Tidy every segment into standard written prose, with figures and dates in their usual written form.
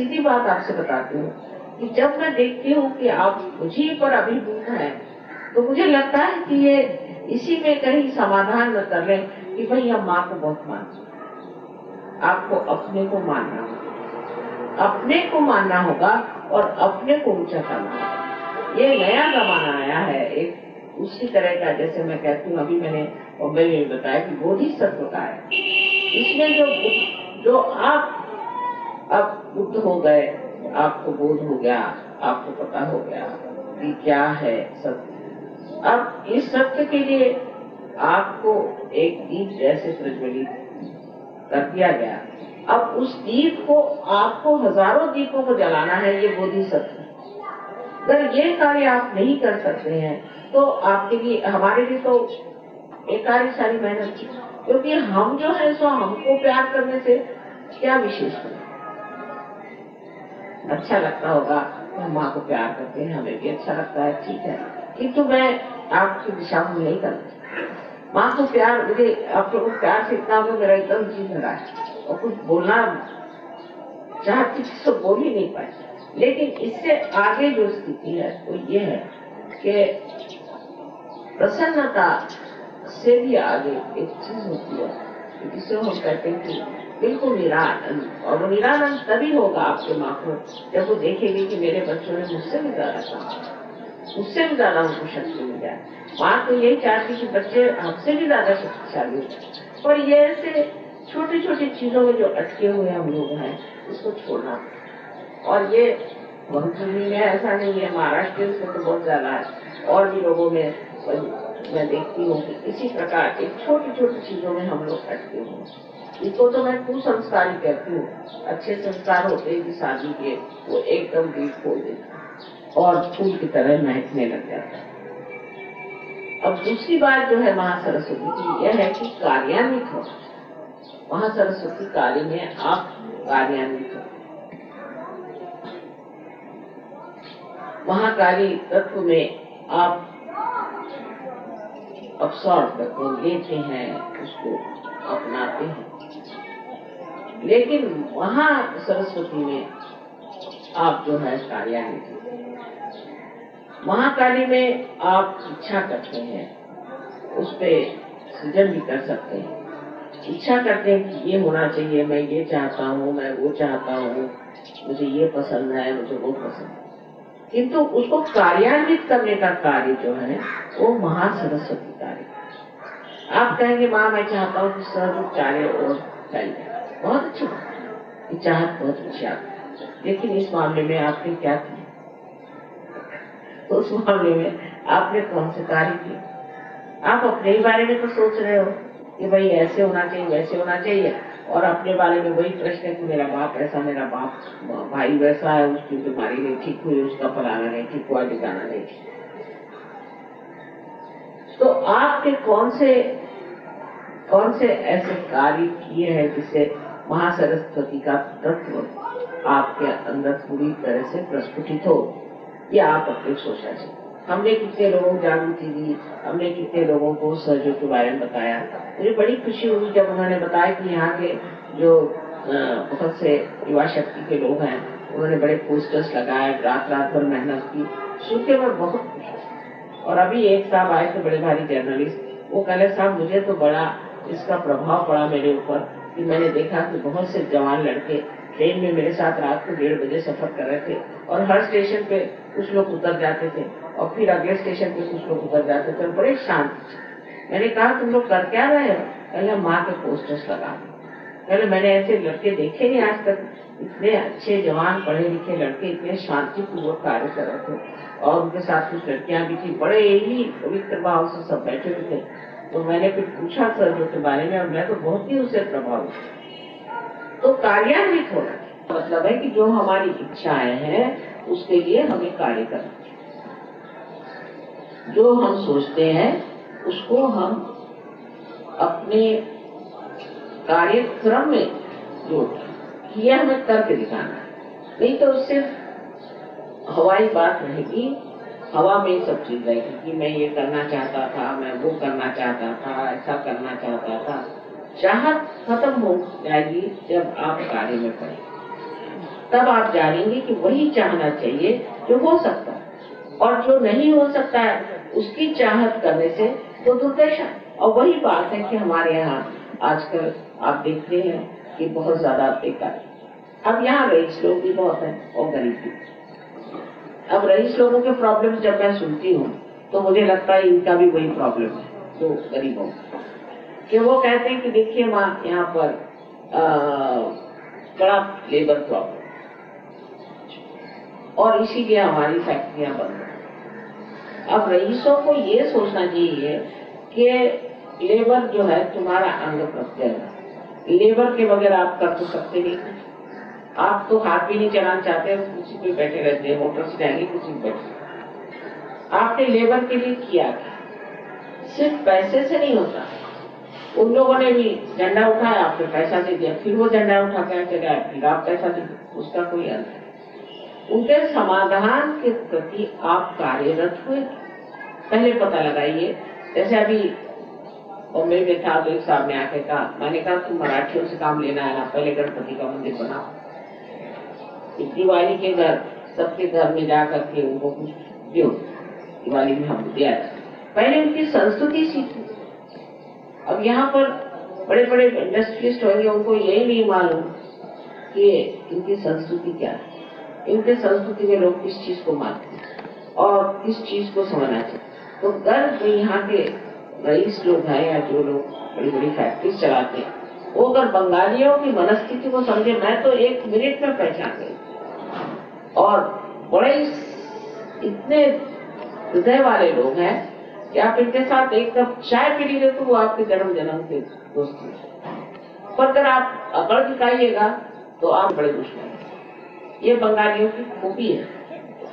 सीधी बात आपसे बताती हूँ कि जब मैं देखती हूँ कि आप मुझी पर अभिभूत हैं, तो मुझे लगता है कि ये इसी में कहीं समाधान न कर लें कि भाई हम माँ को बहुत मानते हैं। आपको अपने को मानना होगा, अपने को मानना होगा और अपने को ऊंचा करना होगा। ये नया जमाना आया है, एक उसी तरह का, जैसे मैं कहती हूँ, अभी मैंने बॉम्बे में बताया कि बोधिसत्व का है। इसमें जो आप अब बुद्ध हो गए, आपको बोध हो गया, आपको पता हो गया कि क्या है सत्य। अब इस सत्य के लिए आपको एक दीप जैसे प्रज्वलित कर दिया गया। अब उस दीप को आपको हजारों दीपों को जलाना है, ये बोधिसत्व। अगर ये कार्य आप नहीं कर सकते हैं तो आपके लिए, हमारे लिए तो एकारी सारी मेहनत की, क्योंकि हम जो है सो हमको प्यार करने से क्या विशेष है। अच्छा लगता होगा, हम माँ को प्यार करते हैं, हमें भी अच्छा लगता है, ठीक है, किंतु मैं आपकी दिशा में नहीं करती। माँ को प्यार, मुझे आप लोगों को प्यार से इतना हो, मेरा एकदम जी भरा है और कुछ बोलना चाहती तो बोल ही नहीं पाए। लेकिन इससे आगे जो स्थिति है वो ये है कि प्रसन्नता से भी आगे एक चीज होती है जिसे हम कहते हैं कि बिल्कुल निरानंद। और वो निरानंद तभी होगा आपके माँ को जब वो देखेगी कि मेरे बच्चों ने मुझसे भी ज्यादा काम, मुझसे भी ज्यादा उनको शक्ति मिल जाए। माँ तो यही चाहती कि बच्चे हमसे भी ज्यादा शक्तिशाली हो जाए। और ये ऐसे छोटी छोटी चीजों में जो अटके हुए हम लोग हैं, इसको छोड़ना। और ये भंगचूरी में ऐसा नहीं है, महाराष्ट्र में तो बहुत ज्यादा है, और भी लोगों में मैं देखती हूँ कि इसी प्रकार एक छोटी छोटी चीजों में हम लोग अटके हुए। इसको तो मैं कुसंस्कारी कहती हूँ। अच्छे संस्कार होते हैं कि शादी के, वो एकदम दिल खोल देते और फूल की तरह महकने लग जाता है। अब दूसरी बात जो है महासरस्वती की, यह है कि कार्यान्वित हो। महासरस्वती कार्य में आप कार्यान्वित हो। महाकाली तत्व में आप अवसर करते हैं, लेते हैं, उसको अपनाते हैं। लेकिन वहाँ सरस्वती में आप जो है कार्यान्वित। महाकाली में आप इच्छा करते हैं, उस पे सृजन भी कर सकते हैं। इच्छा करते हैं कि ये होना चाहिए, मैं ये चाहता हूँ, मैं वो चाहता हूँ, मुझे ये पसंद है, मुझे वो पसंद है। किंतु उसको कार्यान्वित करने का कार्य जो है वो महासरस्वती कार्य। आप कहेंगे माँ मैं चाहता हूँ कि सहयोग चारे और फैल जाए, बहुत अच्छी बात, ये चाहत बहुत अच्छी आप। लेकिन इस मामले में आपने क्या किया? तो उस मामले में आपने कौन से कार्य किए? आप अपने ही बारे में तो सोच रहे हो कि भाई ऐसे होना चाहिए, वैसे होना चाहिए, और अपने बारे में वही प्रश्न है कि मेरा बाप ऐसा, मेरा बाप भाई वैसा है, उसकी बीमारी नहीं ठीक हुई, उसका फलाना नहीं ठीक हुआ, ठिकाना नहीं ठीक। तो आपके कौन से ऐसे कार्य किए हैं जिससे महासरस्वती का तत्व आपके अंदर पूरी तरह से प्रस्फुटित हो? या आप अपने सोचना चाहिए। हमने कितने लोगों को जागृति दी, हमने कितने लोगों को सहयोग के बारे में बताया। मुझे बड़ी खुशी हुई जब उन्होंने बताया कि यहाँ के जो बहुत से युवा शक्ति के लोग हैं, उन्होंने बड़े पोस्टर्स लगाए, रात भर मेहनत की। सुन के मैं बहुत खुश हूँ। और अभी एक साहब आए थे, बड़े भारी जर्नलिस्ट, वो कहले साहब मुझे तो बड़ा इसका प्रभाव पड़ा मेरे ऊपर कि मैंने देखा कि बहुत से जवान लड़के ट्रेन में मेरे साथ रात को 1:30 बजे सफर कर रहे थे, और हर स्टेशन पे कुछ लोग उतर जाते थे और फिर अगले स्टेशन पे कुछ लोग उतर जाते थे, बड़े शांत। मैंने कहा तुम लोग कर क्या रहे हो? पहले माँ के पोस्टर्स लगा। पहले मैंने ऐसे लड़के देखे नहीं आज तक, इतने अच्छे जवान पढ़े लिखे लड़के इतने शांतिपूर्वक कार्य कर रहे थे, और उनके साथ कुछ लड़कियां भी थी, बड़े ही पवित्र भाव से सब बैठे हुए थे। तो मैंने फिर पूछा सर के बारे में, और मैं तो बहुत ही उससे प्रभावित। तो कार्यान्वित होना मतलब है कि जो हमारी इच्छाएं हैं उसके लिए हमें कार्य करना, जो हम सोचते हैं उसको हम अपने कार्यक्रम में जोड़ना, ये हमें करके दिखाना है। नहीं तो सिर्फ हवाई बात रहेगी, हवा में ही सब चीज रहेगी कि मैं ये करना चाहता था, मैं वो करना चाहता था, ऐसा करना चाहता था। चाहत खत्म हो जाएगी जब आप कार्य में पड़े। तब आप जानेंगे कि वही चाहना चाहिए जो हो सकता है, और जो नहीं हो सकता है उसकी चाहत करने से तो दुर्दशा। और वही बात है कि हमारे यहाँ आजकल आप देखते हैं कि बहुत ज्यादा बेकार। अब यहाँ रईस लोग भी बहुत हैं और गरीब भी। अब रईस लोगों के प्रॉब्लम जब मैं सुनती हूँ तो मुझे लगता है इनका भी वही प्रॉब्लम है जो गरीबों कि वो कहते हैं कि देखिए माँ यहाँ पर बड़ा लेबर प्रॉब्लम और इसीलिए हमारी फैक्ट्रियां बंद हैं। अब रईसों को ये सोचना चाहिए कि लेबर जो है तुम्हारा अंग प्रत्यंग है, लेबर के बगैर आप कर तो सकते नहीं। आप तो हाथ भी नहीं चलाना चाहते, कुर्सी पे बैठे रहते हैं, मोटर से जाएंगे कुर्सी पे बैठे। आपने लेबर के लिए किया सिर्फ पैसे से नहीं होता। उन लोगों ने भी झंडा उठाया, आपने पैसा दे दिया, फिर वो झंडा उठा के फिर आप पैसा दे दिया, उसका कोई अंत नहीं। उनके समाधान के प्रति आप कार्यरत हुए, पहले पता लगाइए। जैसे अभी बॉम्बे में था तो एक साहब ने आके कहा, मैंने कहा तुम मराठियों से काम लेना है ना, पहले गणपति का मंदिर बनाओ। दिवाली के घर सबके घर में जाकर के उनको कुछ दो, दिवाली में हम दिया था, पहले उनकी संस्कृति सीखो। अब यहाँ पर बड़े बड़े इंडस्ट्रियलिस्ट होंगे, उनको यही नहीं मालूम कि इनकी संस्कृति क्या है, इनके संस्कृति में लोग किस चीज को मानते हैं और किस चीज को समझना चाहिए। तो अगर यहाँ के रईस लोग हैं या जो लोग बड़ी बड़ी फैक्ट्रीज चलाते हैं, वो अगर बंगालियों की मनस्थिति को समझे, मैं तो 1 मिनट में पहचान गई। और बड़े इतने हृदय वाले लोग हैं कि आप इनके साथ एक कप चाय पी लीजिए तो वो आपके जन्म जन्म के दोस्त हैं। पर अगर आप अकड़ दिखाइएगा तो आप बड़े दुश्मन हैं। ये बंगालियों की खूबी है।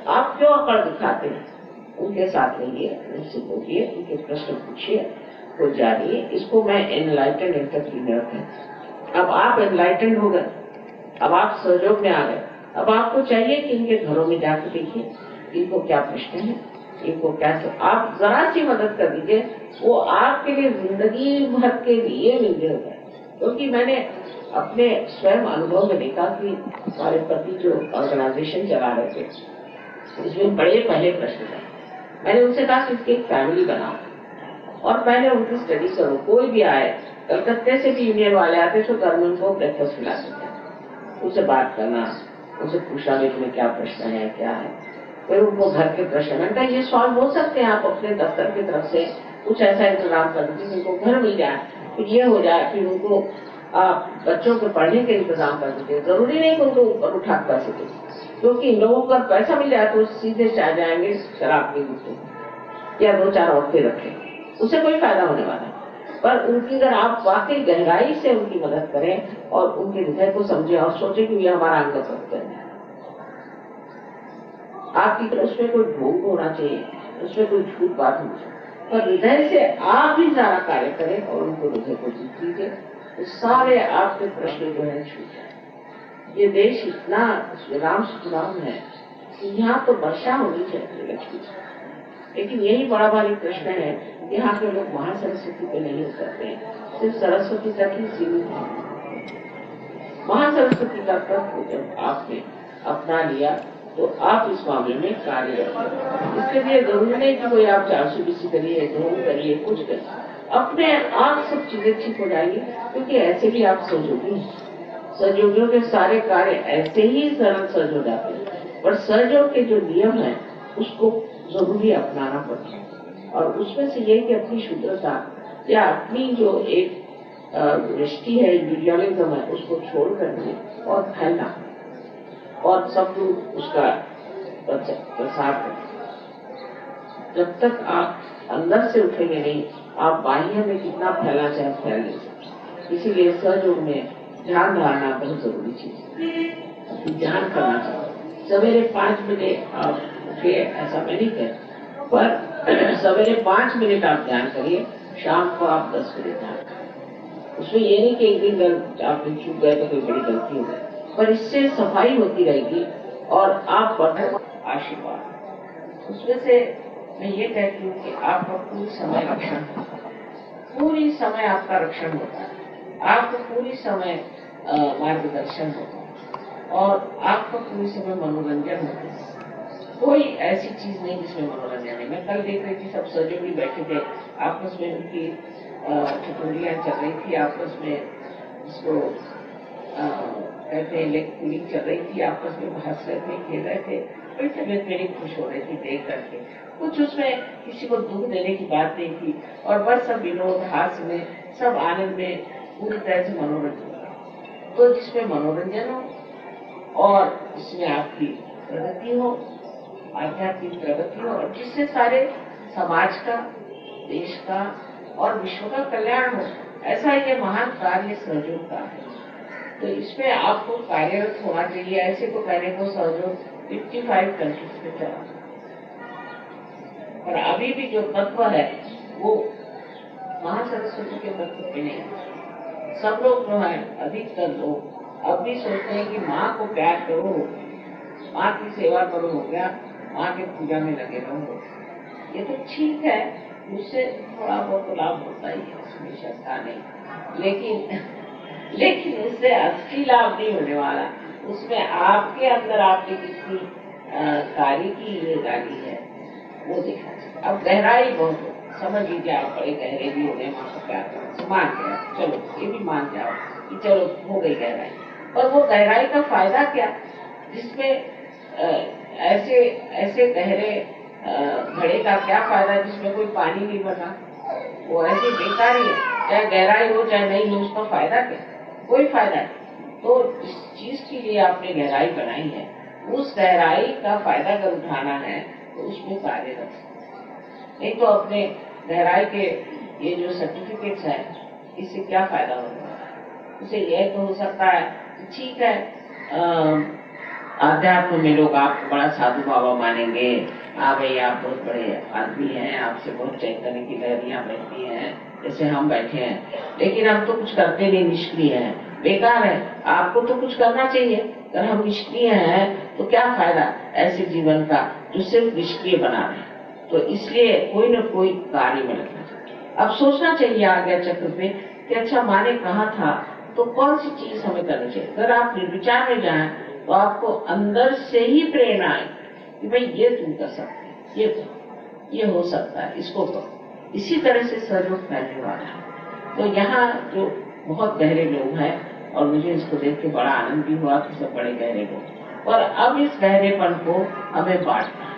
आप क्यों अकड़ दिखाते हैं? उनके साथ रहिए, उनसे बोलिए, उनके प्रश्न पूछिए, तो जानिए। इसको मैं एनलाइटेंड एंटरप्रीनियर कहती हूँ। अब आप एनलाइटेंड हो गए, अब आप सहयोग में आ गए। अब आपको चाहिए कि इनके घरों में जाकर देखिए इनको क्या प्रश्न है, इनको कैसे आप जरा सी मदद कर दीजिए, वो आपके लिए जिंदगी भर के लिए मिल गए। क्योंकि मैंने अपने स्वयं अनुभव में देखा कि हमारे पति जो ऑर्गेनाइजेशन चला रहे थे, इसमें बड़े पहले प्रश्न थे। मैंने उनसे कहा कि इसकी एक फैमिली बनाओ और पहले उनकी स्टडी करो। कोई भी आए, कलकत्ते से भी यूनियन वाले आते तो घर में उनको ब्रेकफास्ट खिलाते थे, उनसे बात करना, उनसे पूछना भी तुम्हें क्या प्रश्न है, क्या है, फिर उनको घर के प्रश्न। मैंने कहा ये सॉल्व हो सकते हैं, आप अपने दफ्तर की तरफ से कुछ ऐसा इंतजाम कर दीजिए उनको घर मिल जाए, फिर ये हो जाए, फिर उनको आप बच्चों के पढ़ने के इंतजाम कर दीजिए। जरूरी नहीं कि उनको ऊपर उठा कर सके, क्योंकि इन लोगों को पैसा मिल जाए तो सीधे चाह जाएंगे शराब के गुस्से या 2-4 औरतें रखें, उससे कोई फायदा होने वाला है। पर उनकी अगर आप वाकई गहराई से उनकी मदद करें और उनके हृदय को समझे और सोचे कि ये हमारा अंग प्रत्यंग है, आपकी तरफ उसमें कोई ढोंग होना चाहिए, उसमें कोई झूठ बात होनी चाहिए, पर हृदय से आप ही सारा कार्य करें और उनको हृदय को जीत लीजिए, तो सारे आपके प्रश्न जो है छूट जाए। ये देश इतना राम सुखराम है कि यहाँ तो वर्षा होनी चाहिए लक्ष्मी, लेकिन यही बड़ा भारी प्रश्न है। यहाँ के लोग महासरस्वती पे नहीं उतरते हैं, सिर्फ सरस्वती तक ही सीमित है। महासरस्वती का तत्व जब आपने अपना लिया तो आप इस मामले में कार्य करें। इसके लिए जरूरी नहीं कि कोई आप 420 करिए, ढोंग करिए, कुछ करिए, अपने आप सब चीजें ठीक हो जाएंगी। क्योंकि ऐसे भी आप सहयोगी हैं, सहयोगियों के सारे कार्य ऐसे ही सरल सहज हो जाते हैं, पर सहयोग के जो नियम है उसको जरूरी अपनाना पड़ता है। और उसमें से ये कि अपनी शुद्धता या अपनी जो एक दृष्टि है, इंडिविजुअलिज्म है, उसको छोड़ करके और फैलना और सब लोग उसका प्रसार करें। जब तक आप अंदर से उठेंगे नहीं, आप बाह्य में कितना फैलना चाहे फैल नहीं सकते। इसीलिए सहयोग में ध्यान धारणा बहुत जरूरी चीज है। ध्यान करना चाहिए। सवेरे 5 बजे आप उठिए, ऐसा मैं नहीं कहती, पर सवेरे 5 मिनट आप ध्यान करिए, शाम को आप 10 मिनट ध्यान करिए। उसमें ये नहीं कि एक दिन आपने चूक गए तो कोई बड़ी गलती हो गई, पर इससे सफाई होती रहेगी और आप बढ़ते आशीर्वाद। उसमें से मैं ये कहती हूँ कि आपका पूरी समय रक्षण, पूरी समय आपका रक्षण होता है, आपको पूरी समय मार्गदर्शन होता है। और आपका पूरी समय मनोरंजन होता है। कोई ऐसी चीज नहीं जिसमें मनोरंजन नहीं। मैं कल देख रही थी, सब सहयोगी बैठे थे, आपस में उनकी ठिठुरियां चल रही थी, आपस में इसको कहते हैं लेग पुलिंग चल रही थी, आपस में हंस रहे थे, खेल रहे थे। बड़ी तबीयत मेरी खुश हो रही थी देख करके। कुछ उसमें किसी को दुख देने की बात नहीं थी, और बस सब विनोद हास्य में, सब आनंद में, पूरी तरह से मनोरंजन। तो जिसमें मनोरंजन हो और इसमें आपकी प्रगति हो, आध्यात्मिक प्रगति हो, और जिससे सारे समाज का, देश का और विश्व का कल्याण हो, ऐसा ये महान कार्य सहयोग का है। तो इसमें आपको कार्यरत होना चाहिए। ऐसे तो कहने को सहयोग 55 कंट्रीज में चला, और अभी भी जो तत्व है वो महासरस्वती के तत्व पे नहीं। सब लोग जो है, अधिकतर लोग अब भी सोचते हैं कि माँ को प्यार करो, माँ की सेवा करो, हो गया, माँ के पूजा में लगे रहो। ये तो ठीक है, उससे थोड़ा बहुत लाभ होता ही है, उसमें शंका नहीं, लेकिन उससे असली लाभ नहीं होने वाला। उसमें आपके अंदर आपने कितनी कार्य की ये गाड़ी है वो देखना चाहिए। अब गहराई बहुत हो, समझ लीजिए आप बड़े गहरे भी हो गए, माँ को प्यार करना मान गया, चलो ये भी मान जाओ कि चलो हो गई गहराई, पर वो गहराई का फायदा क्या, जिसमें ऐसे ऐसे गहरे घड़े का क्या फायदा जिसमें कोई पानी नहीं बना, वो ऐसी बेकार ही है। चाहे गहराई हो चाहे नहीं हो, उसका फायदा क्या, कोई फायदा नहीं। तो जिस चीज के लिए आपने गहराई बनाई है, उस गहराई का फायदा अगर उठाना है तो उसमें कार्यरत, नहीं तो अपने गहराई के ये जो सर्टिफिकेट्स है, इससे क्या फायदा होगा। उसे यह तो हो सकता है, ठीक है, आध्यात्म में लोग आपको बड़ा साधु बाबा मानेंगे, भाई आप बहुत बड़े आदमी हैं, आपसे बहुत चैतन्य की लहरियां बहती हैं, जैसे हम बैठे हैं, लेकिन हम तो कुछ करते नहीं, निष्क्रिय हैं, बेकार है। आपको तो कुछ करना चाहिए। अगर हम निष्क्रिय हैं तो क्या फायदा ऐसे जीवन का जो सिर्फ निष्क्रिय बना रहे। तो इसलिए कोई न कोई कार्य में लगना चाहिए। अब सोचना चाहिए आगे चक्र पे कि अच्छा माँ ने कहा था तो कौन सी चीज हमें करनी चाहिए। अगर आप निर्विचार में जाएं तो आपको अंदर से ही प्रेरणा आए कि भाई ये तुम कर सकते, ये हो सकता है, इसको करो। इसी तरह से सहयोग फैलने वाला है। तो यहाँ जो बहुत गहरे लोग हैं, और मुझे इसको देख के बड़ा आनंद भी हुआ कि सब बड़े गहरे लोग, और अब इस गहरेपन को हमें बांटना है।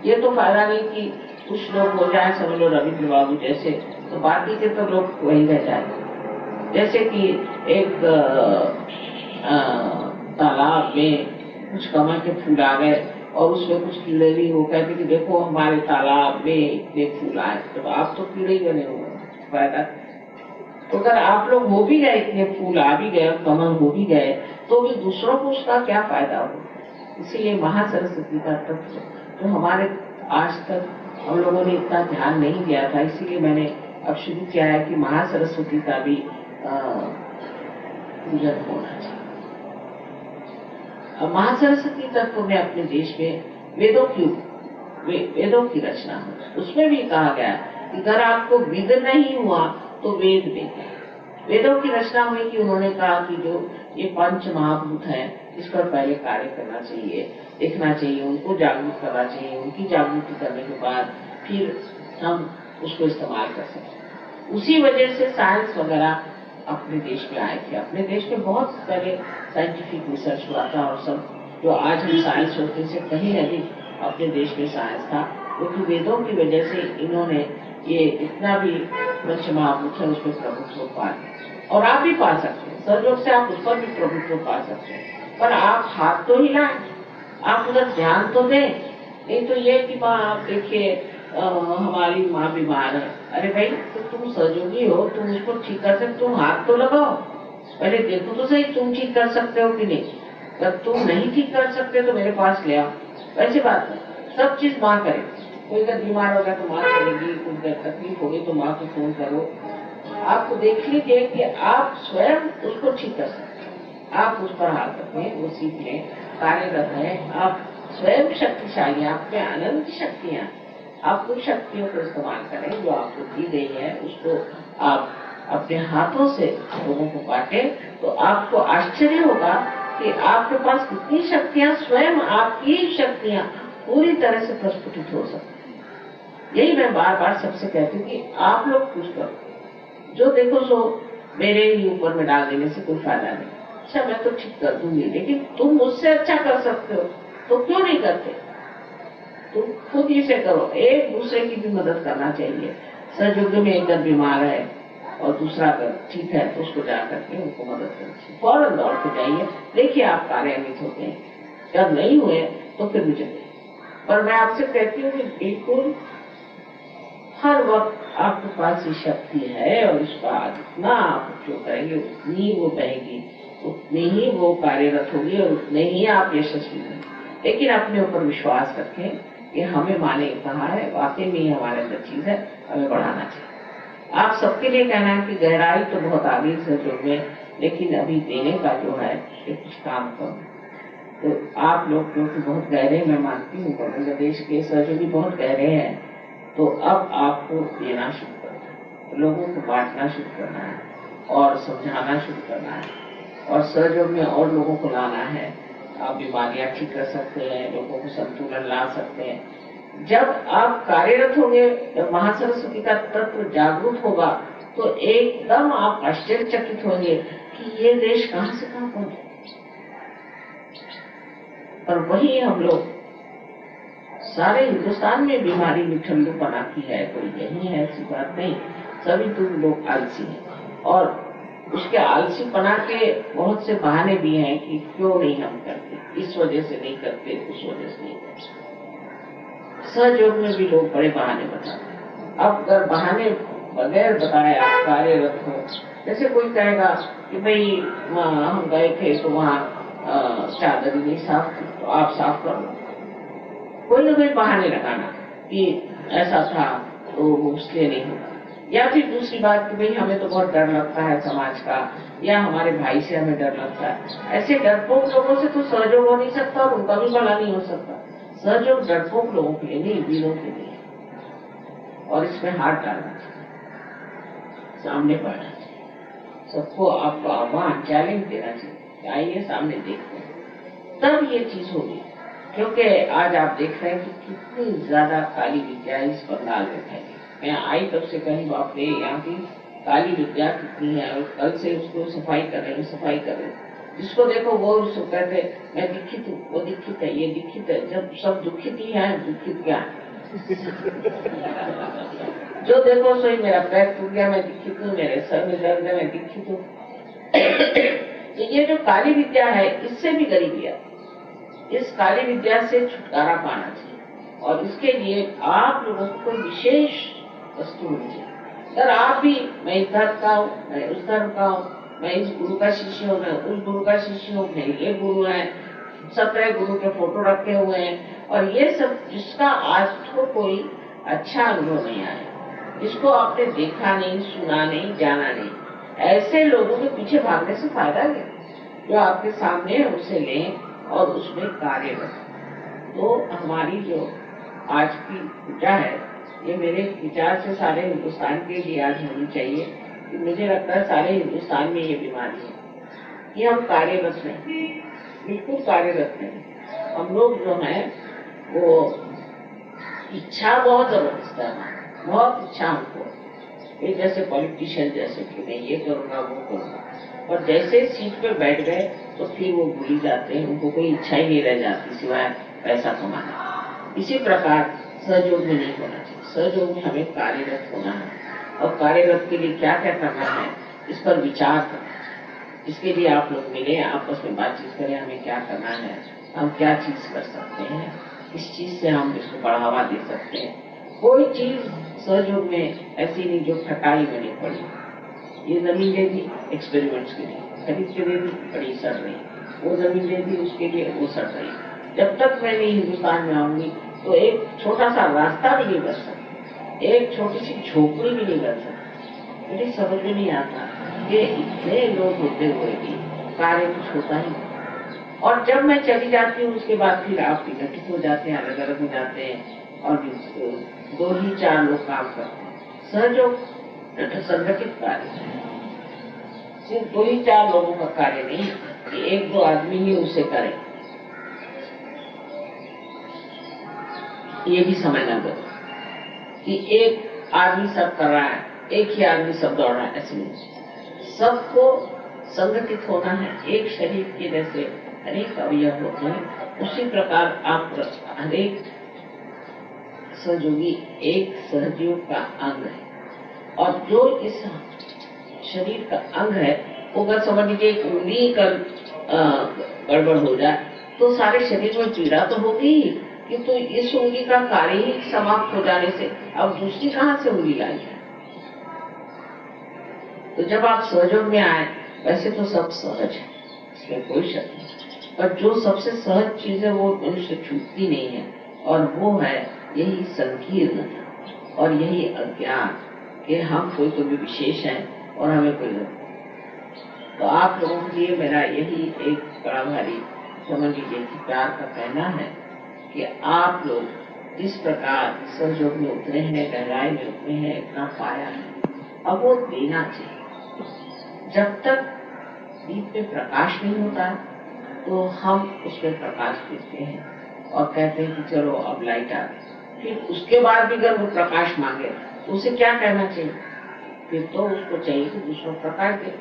ये तो फायदा नहीं कि कुछ लोग हो जाए, समझ लो रविंद्र बाबू जैसे, तो बाकी के तो लोग वही रह जाएंगे। जैसे कि एक तालाब में कुछ कमल के फूल आ गए और उसमें कुछ कीड़े भी हो, कहते कि देखो हमारे तालाब में इतने फूल आए, तो आप तो कीड़े ही बने हुए, फायदा। तो अगर आप लोग हो भी गए, इतने फूल आ भी गए, कमल हो भी गए, तो भी दूसरों को उसका क्या फायदा हो। इसीलिए महासरस्वती का तत्व तो हमारे आज तक हम लोगों ने इतना ध्यान नहीं दिया था, इसीलिए मैंने अब शुरू किया है कि महासरस्वती का भी पूजन होना चाहिए। महासरस्वती तत्व में अपने देश में वेदों की रचना हो। उसमें भी कहा गया कि अगर आपको विद नहीं हुआ तो वेद देते। वेदों की रचना हुई कि उन्होंने कहा कि जो ये पंच महाभूत हैं, इस पर पहले कार्य करना चाहिए, देखना चाहिए, उनको जागरूक करना चाहिए। उनकी जागृति करने के बाद फिर हम उसको इस्तेमाल कर सकते। उसी वजह से साइंस वगैरह अपने देश में आए थे। अपने देश में बहुत पहले साइंटिफिक रिसर्च हुआ था, और सब जो आज हम साइंस होते से कहीं अधिक अपने देश में साइंस था, क्योंकि वेदों की वजह से इन्होंने ये इतना भी पंच महाभूत है उसमें प्रभुत्व पा, और आप भी पा सकते हैं। सहयोग से आप उस पर भी प्रभुत्व पा सकते हैं, पर आप हाथ तो हिलाएं, आप उधर ध्यान तो दें। नहीं तो ये कि माँ आप देखिए हमारी माँ बीमार है, अरे भाई तो तुम सहयोगी हो, तुम उसको ठीक कर सकते, तुम हाथ तो लगाओ, पहले देखो तो सही तुम ठीक कर सकते हो कि नहीं। अगर तुम नहीं ठीक कर सकते तो मेरे पास ले आओ। वैसी बात नहीं, सब चीज माँ करे। कोई अगर बीमार होगा तो माँ करेगी, कुछ तकलीफ होगी तो माँ को फोन करो। आपको देख लीजिए कि आप स्वयं उसको ठीक कर सकते, आप उस पर हाथ रखें, वो सीख लें, कार्यरत है, आप स्वयं शक्तिशाली, आप में अनंत शक्तियां, आप उन शक्तियों को इस्तेमाल करें जो आपको दी गई है, उसको आप अपने हाथों से लोगों को बांटे। तो आपको आश्चर्य होगा कि आपके पास कितनी शक्तियां, स्वयं आपकी शक्तियां पूरी तरह से प्रस्फुटित हो सकती हैं। यही मैं बार बार सबसे कहती हूँ कि आप लोग कुछ करो, जो देखो सो मेरे ही ऊपर में डाल देने से कोई फायदा नहीं। अच्छा मैं तो ठीक कर दूंगी, लेकिन तुम मुझसे अच्छा कर सकते हो तो क्यों नहीं करते? तुम खुद ही से करो। एक दूसरे की भी मदद करना चाहिए। सहयोग में एक जन बीमार है और दूसरा अगर ठीक है तो उसको जाकर के उनको मदद करिए, फौरन दौड़ के जाइए, देखिए आप कार्यान्वित होते हैं। जब नहीं हुए तो फिर मुझे, पर मैं आपसे कहती हूँ कि बिल्कुल हर वक्त आपके पास ये शक्ति है और इसका जितना आप उपयोग करेंगे उतनी वो बहेगी, उतनी ही वो कार्यरत होगी और उतने ही आप यशस्वी होंगे। लेकिन अपने ऊपर विश्वास रखें कि हमें माँ ने कहा है, वाकई में ये हमारे अंदर चीज है, हमें बढ़ाना चाहिए। आप सबके लिए कहना है कि गहराई तो बहुत आगे सहयोग में, लेकिन अभी देने का जो है ये कुछ काम करो। तो आप लोग क्योंकि बहुत गहरे, मैं मानती हूँ बांग्लादेश के सहयोगी बहुत गहरे हैं, तो अब आपको देना शुरू करना है, लोगों को बांटना शुरू करना है और समझाना शुरू करना है और सहयोग में और लोगों को लाना है। आप बीमारियां ठीक कर सकते हैं, लोगों को संतुलन ला सकते हैं। जब आप कार्यरत होंगे, जब महासरस्वती का तत्व जागरूक होगा तो एकदम आप आश्चर्यचकित होंगे कि ये देश कहां से कहां पहुंचे। और वही हम लोग सारे हिंदुस्तान में बीमारी निठल्लू बना की है, कोई यही है ऐसी बात नहीं। सभी तुम लोग आलसी हैं और उसके आलसी बना के बहुत से बहाने भी हैं कि क्यों नहीं हम करते, इस वजह से नहीं करते, उस वजह से नहीं करते। सहयोग में भी लोग बड़े बहाने बताते हैं। अब अगर बहाने बगैर बताए आप कार्यरत हो, जैसे कोई कहेगा कि भाई हम गए थे तो वहाँ चादर ही नहीं साफ थी तो आप साफ कर लो, कोई ना कोई बहाने लगाना कि ऐसा था तो वो इसलिए नहीं होगा। या फिर दूसरी बात कि भाई हमें तो बहुत डर लगता है समाज का, या हमारे भाई से हमें डर लगता है। ऐसे डरपोक लोगों से तो सहयोग हो नहीं सकता और उनका भी भला नहीं हो सकता। सहयोग डरपोक लोगों के लिए नहीं, वीरों के लिए, और इसमें हाथ डालना चाहिए, सामने बढ़ना चाहिए, सबको आपको आह्वान, चैलेंज देना चाहिए, आइए सामने देखते हैं, तब ये चीज होगी। क्योंकि आज आप देख रहे हैं कि कितनी ज्यादा काली विद्या इस बंगाल में फैली। मैं आई तब से कहीं बाप रे, यहाँ की काली विद्या कितनी है, और कल से उसको सफाई कर रहे हैं। जिसको देखो वो उसको कहते मैं दीक्षित हूँ, वो दीक्षित है, ये दीक्षित है। जब सब दुखित ही है, दुखित क्या है? जो देखो सोई मेरा पैर टूट गया, मैं दीक्षित हूँ, मेरे सर में दर्द है, मैं दीक्षित हूँ। ये जो काली विद्या है, इससे भी गरीबी है। इस काली विद्या से छुटकारा पाना चाहिए और इसके लिए आप लोगों को कोई विशेष वस्तु होनी चाहिए। अगर आप भी, मैं इस धर्म का हूँ, मैं उस धर्म का हूँ, मैं इस गुरु का शिष्य हूँ, मैं उस गुरु का शिष्य हूँ, मेरे ये गुरु है, 17 गुरु के फोटो रखे हुए हैं, और ये सब जिसका आज तो कोई अच्छा अनुभव नहीं आया, जिसको आपने देखा नहीं, सुना नहीं, जाना नहीं, ऐसे लोगों के पीछे भागने से फायदा नहीं। जो आपके सामने है उसे लें और उसमें कार्यरत। तो हमारी जो आज की पूजा है, ये मेरे विचार से सारे हिंदुस्तान के लिए आज होनी चाहिए। कि मुझे लगता है सारे हिंदुस्तान में ये बीमारी है कि हम कार्यरत नहीं, बिल्कुल कार्यरत नहीं। हम लोग जो है वो इच्छा बहुत जबरदस्त है, बहुत इच्छा हमको, ये जैसे पॉलिटिशियन जैसे कि मैं ये करूंगा वो करूंगा, और जैसे सीट पे बैठ गए तो फिर वो भूल जाते हैं, उनको कोई इच्छा ही नहीं रह जाती सिवाय पैसा कमाना। इसी प्रकार सहयोग में नहीं होना चाहिए। सहयोग में हमें कार्यरत होना है और कार्यरत के लिए क्या क्या करना है इस पर विचार करना है। इसके लिए आप लोग मिले, आपस में बातचीत करें, हमें क्या करना है, हम क्या चीज कर सकते हैं, किस चीज से हम इसको बढ़ावा दे सकते हैं। कोई चीज सहयोग में ऐसी नहीं जो खटाई में नहीं पड़ी। ये जमीन ले दी एक्सपेरिमेंट्स के लिए, खरीद के दे दी, बड़ी सड़ रही, वो जमीन ले दी उसके लिए, वो सड़ रही। जब तक मैं नहीं हिंदुस्तान में आऊंगी तो एक छोटा सा रास्ता भी नहीं बन सकता, एक छोटी सी झोपड़ी भी नहीं बन सकती। मुझे समझ में नहीं आता कि इतने लोग होते हुए भी कार्य कुछ होता ही नहीं। और जब मैं चली जाती हूँ उसके बाद फिर आप विघटित हो जाते हैं, अलग अलग हो जाते हैं और 2 ही 4 लोग काम करते हैं। सहयोग संगठित कार्य है, सिर्फ 2 ही 4 लोगों का कार्य नहीं, कि एक दो आदमी ही उसे करे, ये भी समझना दो कि एक आदमी सब कर रहा है, एक ही आदमी सब दौड़ रहा है, ऐसे नहीं। सबको संगठित होना है। एक शरीर के जैसे अनेक अवयव होते हैं, उसी प्रकार आप अनेक सहयोगी एक सहयोग का अंग है, और जो इस शरीर का अंग है वो अगर समझ लीजिए एक उंगली का गड़बड़ हो जाए तो सारे शरीर में पीड़ा तो होगी ही, किंतु इस उंगली का कार्य ही समाप्त हो जाने से अब दूसरी कहां से उंगली लाई है। तो जब आप सहयोग में आए, वैसे तो सब सहज है, इसमें कोई शक नहीं, पर जो सबसे सहज चीज है वो मनुष्य छूटती नहीं है, और वो है यही संकीर्णता और यही अज्ञान कि हम कोई तो भी विशेष है और हमें कोई नहीं। तो आप लोगों के लिए मेरा यही एक बड़ा भारी समझ लीजिए कि प्यार का कहना है कि आप लोग जिस प्रकार सहयोग में उतरे हैं, गहराई में उतरे हैं, इतना पाया है, अब वो देना चाहिए। जब तक दीप में प्रकाश नहीं होता तो हम उसमें प्रकाश देते हैं और कहते हैं कि चलो अब लाइट आ गई। फिर उसके बाद भी अगर वो प्रकाश मांगे तो उसे क्या कहना चाहिए? फिर तो उसको चाहिए कि दूसरों को प्रकाश दे।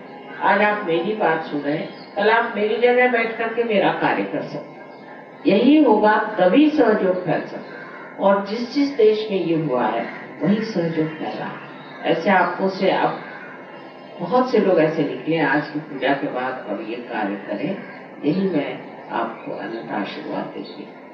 आज आप मेरी बात सुन रहे हैं, कल आप मेरी जगह बैठ करके मेरा कार्य कर सकते। यही होगा तभी सहयोग फैल सकता, और जिस देश में ये हुआ है वही सहयोग फैल रहा है। ऐसे आपको से अब बहुत से लोग ऐसे निकले आज की पूजा के बाद और ये कार्य करें, यही मैं आपको अनंत आशीर्वाद देती हूँ।